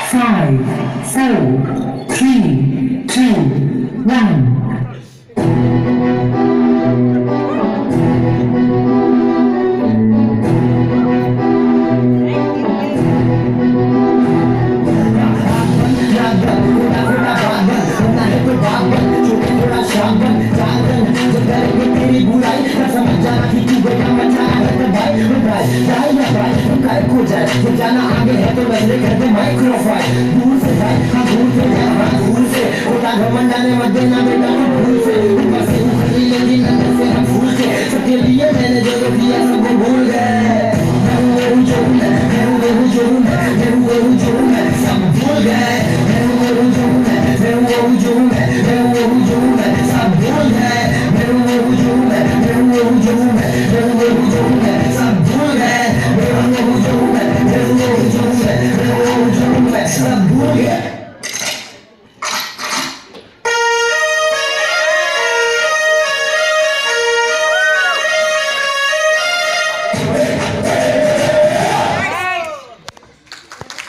Five, four, three, two, one. जाना आगे है तो बदले घर पे माइक्रोफाइल दूर से जाए हाँ दूर से जाए हाँ दूर से होता घमंड डाले मत देना बेटा भूल से ऊपर से उखड़ी लेकिन अंदर से हम फूल के सबके लिए मैंने जो जो किया सब वो भूल गए मैं हूँ वो हूँ जो हूँ मैं हूँ वो हूँ जो हूँ मैं हूँ वो हूँ जो हूँ सब भूल गए मैं हूँ वो हूँ जो हूँ मैं हूँ वो हूँ जो हूँ मैं हूँ वो हूँ जो हूँ सब भूल गए मैं हूँ वो हूँ जो हूँ मैं हूँ वो हूँ जो हूँ मैं हूँ वो हूँ जो हूँ सब भूल गए मैं हूँ वो हूँ जो हूँ मैं हूँ वो हूँ जो हूँ मैं हूँ वो हूँ जो हूँ सब भूल गए